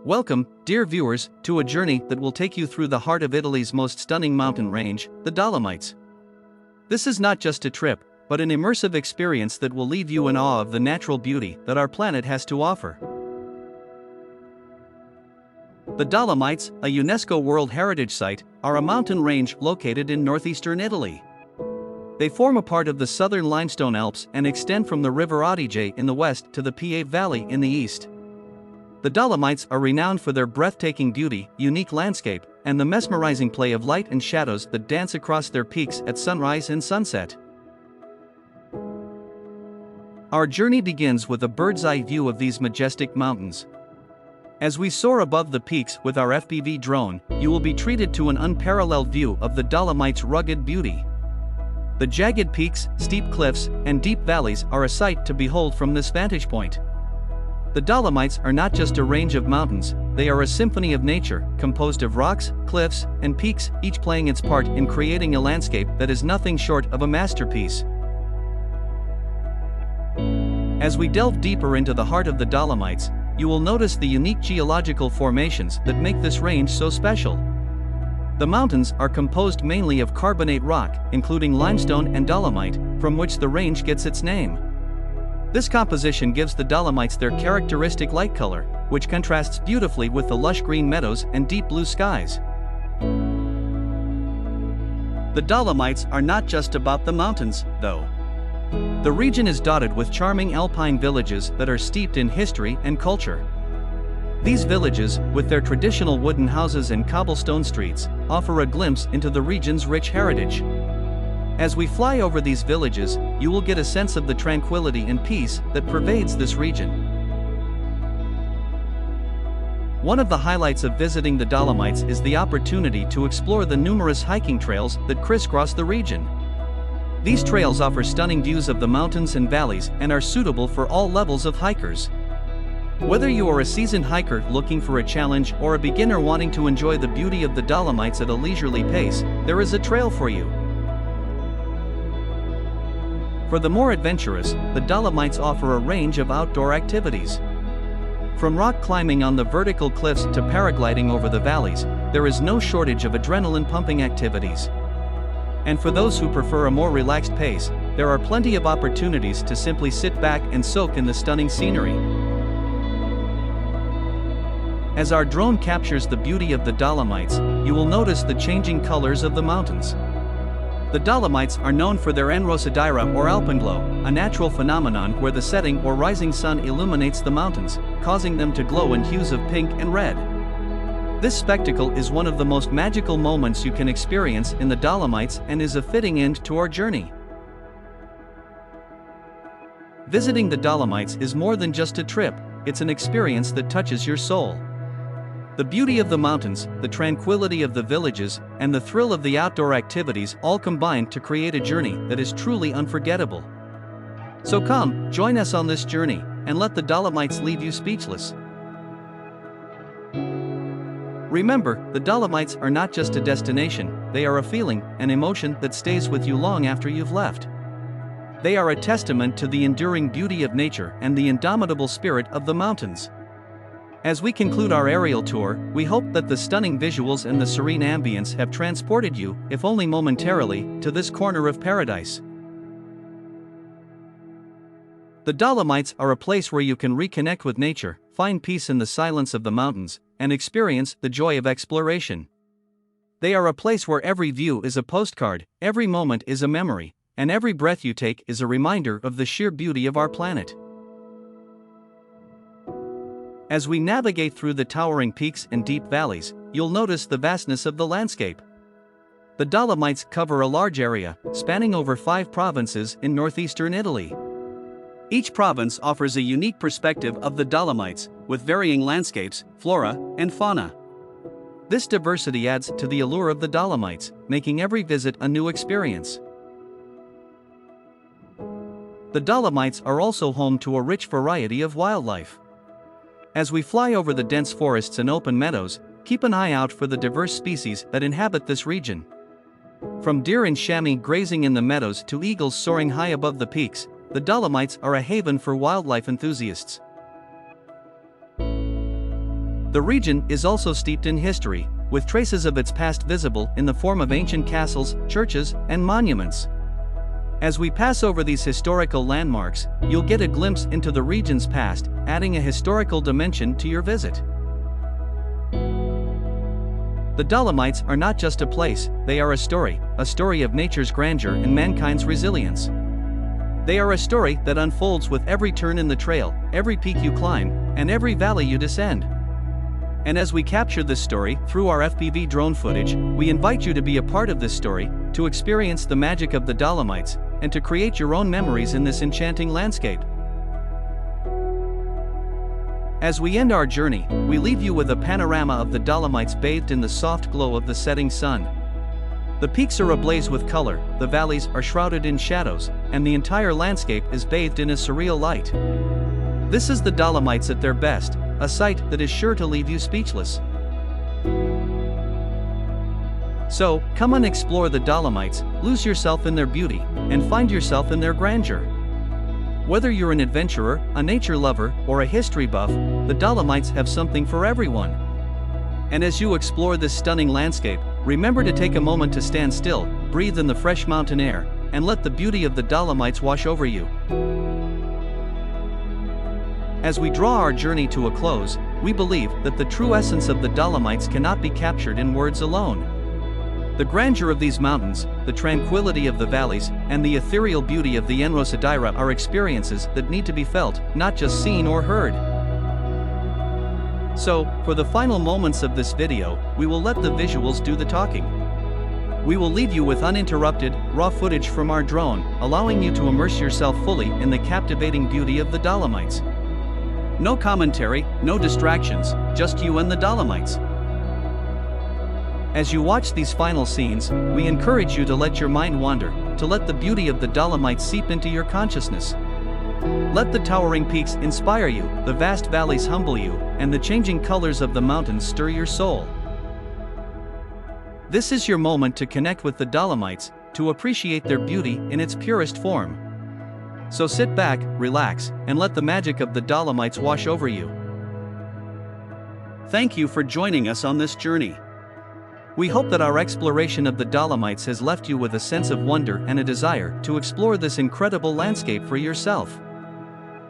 Welcome, dear viewers, to a journey that will take you through the heart of Italy's most stunning mountain range, the Dolomites. This is not just a trip, but an immersive experience that will leave you in awe of the natural beauty that our planet has to offer. The Dolomites, a UNESCO World Heritage Site, are a mountain range located in northeastern Italy. They form a part of the southern limestone Alps and extend from the River Adige in the west to the Piave Valley in the east. The Dolomites are renowned for their breathtaking beauty, unique landscape, and the mesmerizing play of light and shadows that dance across their peaks at sunrise and sunset. Our journey begins with a bird's-eye view of these majestic mountains. As we soar above the peaks with our FPV drone, you will be treated to an unparalleled view of the Dolomites' rugged beauty. The jagged peaks, steep cliffs, and deep valleys are a sight to behold from this vantage point. The Dolomites are not just a range of mountains, they are a symphony of nature, composed of rocks, cliffs, and peaks, each playing its part in creating a landscape that is nothing short of a masterpiece. As we delve deeper into the heart of the Dolomites, you will notice the unique geological formations that make this range so special. The mountains are composed mainly of carbonate rock, including limestone and dolomite, from which the range gets its name. This composition gives the Dolomites their characteristic light color, which contrasts beautifully with the lush green meadows and deep blue skies. The Dolomites are not just about the mountains, though. The region is dotted with charming alpine villages that are steeped in history and culture. These villages, with their traditional wooden houses and cobblestone streets, offer a glimpse into the region's rich heritage. As we fly over these villages, you will get a sense of the tranquility and peace that pervades this region. One of the highlights of visiting the Dolomites is the opportunity to explore the numerous hiking trails that crisscross the region. These trails offer stunning views of the mountains and valleys and are suitable for all levels of hikers. Whether you are a seasoned hiker looking for a challenge or a beginner wanting to enjoy the beauty of the Dolomites at a leisurely pace, there is a trail for you. For the more adventurous, the Dolomites offer a range of outdoor activities. From rock climbing on the vertical cliffs to paragliding over the valleys, there is no shortage of adrenaline-pumping activities. And for those who prefer a more relaxed pace, there are plenty of opportunities to simply sit back and soak in the stunning scenery. As our drone captures the beauty of the Dolomites, you will notice the changing colors of the mountains. The Dolomites are known for their enrosadira or alpenglow, a natural phenomenon where the setting or rising sun illuminates the mountains, causing them to glow in hues of pink and red. This spectacle is one of the most magical moments you can experience in the Dolomites and is a fitting end to our journey. Visiting the Dolomites is more than just a trip, it's an experience that touches your soul. The beauty of the mountains, the tranquility of the villages, and the thrill of the outdoor activities all combine to create a journey that is truly unforgettable. So come, join us on this journey, and let the Dolomites leave you speechless. Remember, the Dolomites are not just a destination, they are a feeling, an emotion that stays with you long after you've left. They are a testament to the enduring beauty of nature and the indomitable spirit of the mountains. As we conclude our aerial tour, we hope that the stunning visuals and the serene ambience have transported you, if only momentarily, to this corner of paradise. The Dolomites are a place where you can reconnect with nature, find peace in the silence of the mountains, and experience the joy of exploration. They are a place where every view is a postcard, every moment is a memory, and every breath you take is a reminder of the sheer beauty of our planet. As we navigate through the towering peaks and deep valleys, you'll notice the vastness of the landscape. The Dolomites cover a large area, spanning over 5 provinces in northeastern Italy. Each province offers a unique perspective of the Dolomites, with varying landscapes, flora, and fauna. This diversity adds to the allure of the Dolomites, making every visit a new experience. The Dolomites are also home to a rich variety of wildlife. As we fly over the dense forests and open meadows, keep an eye out for the diverse species that inhabit this region. From deer and chamois grazing in the meadows to eagles soaring high above the peaks, the Dolomites are a haven for wildlife enthusiasts. The region is also steeped in history, with traces of its past visible in the form of ancient castles, churches, and monuments. As we pass over these historical landmarks, you'll get a glimpse into the region's past, adding a historical dimension to your visit. The Dolomites are not just a place, they are a story of nature's grandeur and mankind's resilience. They are a story that unfolds with every turn in the trail, every peak you climb, and every valley you descend. And as we capture this story through our FPV drone footage, we invite you to be a part of this story, to experience the magic of the Dolomites, and to create your own memories in this enchanting landscape. As we end our journey, we leave you with a panorama of the Dolomites bathed in the soft glow of the setting sun. The peaks are ablaze with color, the valleys are shrouded in shadows, and the entire landscape is bathed in a surreal light. This is the Dolomites at their best, a sight that is sure to leave you speechless. So, come and explore the Dolomites, lose yourself in their beauty, and find yourself in their grandeur. Whether you're an adventurer, a nature lover, or a history buff, the Dolomites have something for everyone. And as you explore this stunning landscape, remember to take a moment to stand still, breathe in the fresh mountain air, and let the beauty of the Dolomites wash over you. As we draw our journey to a close, we believe that the true essence of the Dolomites cannot be captured in words alone. The grandeur of these mountains, the tranquility of the valleys, and the ethereal beauty of the Enrosadira are experiences that need to be felt, not just seen or heard. So, for the final moments of this video, we will let the visuals do the talking. We will leave you with uninterrupted, raw footage from our drone, allowing you to immerse yourself fully in the captivating beauty of the Dolomites. No commentary, no distractions, just you and the Dolomites. As you watch these final scenes, we encourage you to let your mind wander, to let the beauty of the Dolomites seep into your consciousness. Let the towering peaks inspire you, the vast valleys humble you, and the changing colors of the mountains stir your soul. This is your moment to connect with the Dolomites, to appreciate their beauty in its purest form. So sit back, relax, and let the magic of the Dolomites wash over you. Thank you for joining us on this journey. We hope that our exploration of the Dolomites has left you with a sense of wonder and a desire to explore this incredible landscape for yourself.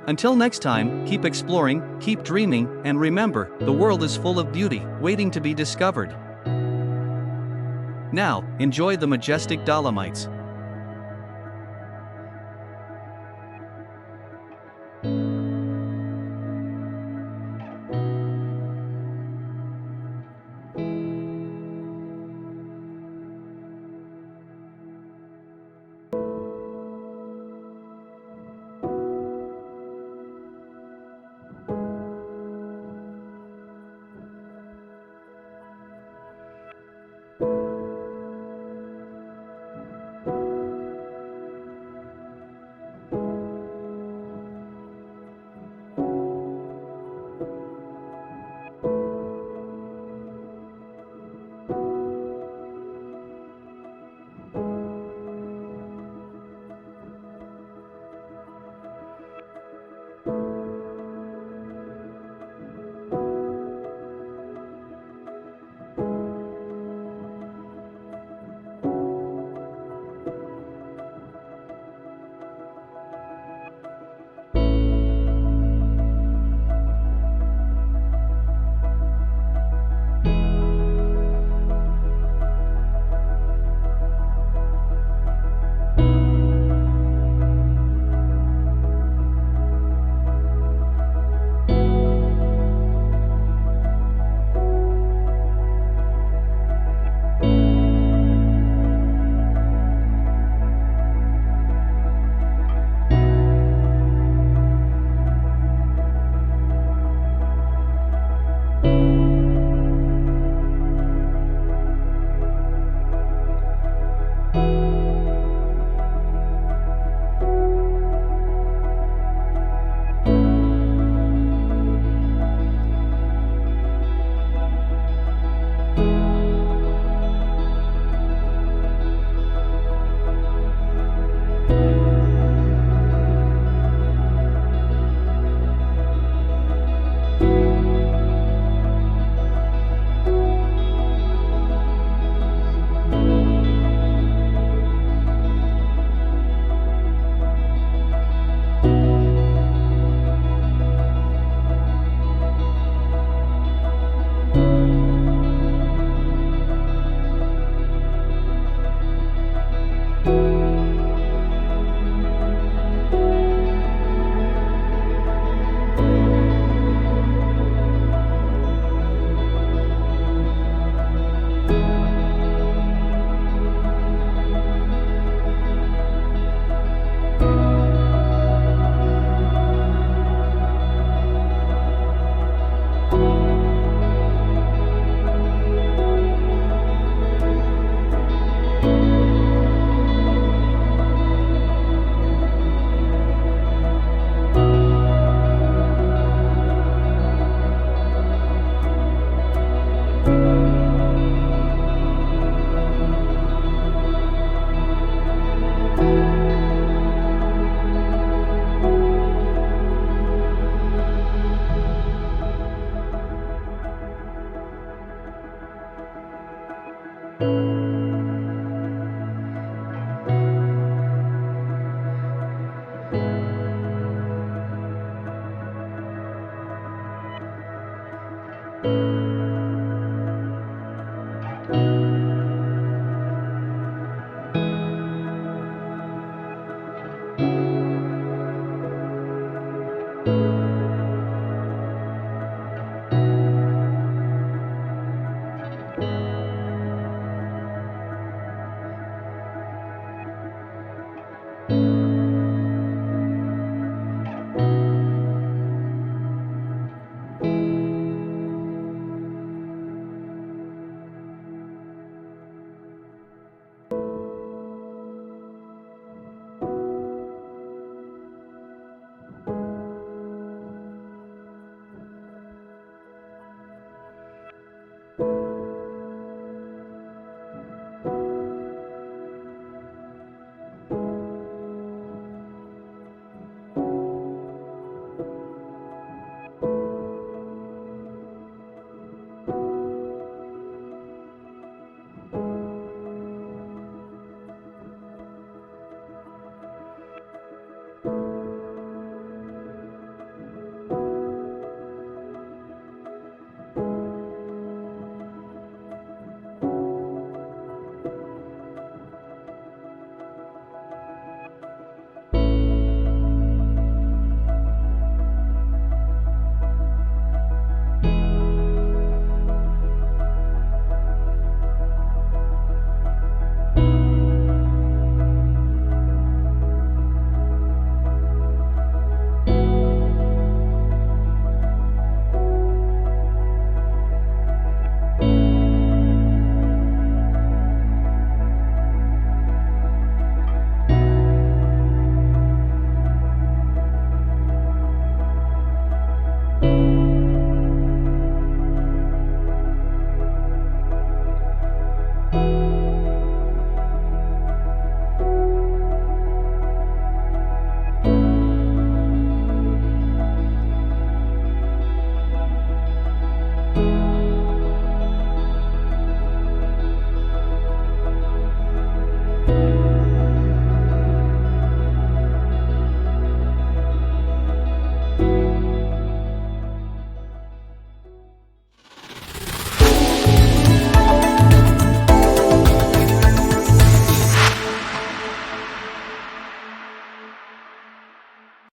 Until next time, keep exploring, keep dreaming, and remember, the world is full of beauty, waiting to be discovered. Now, enjoy the majestic Dolomites. you.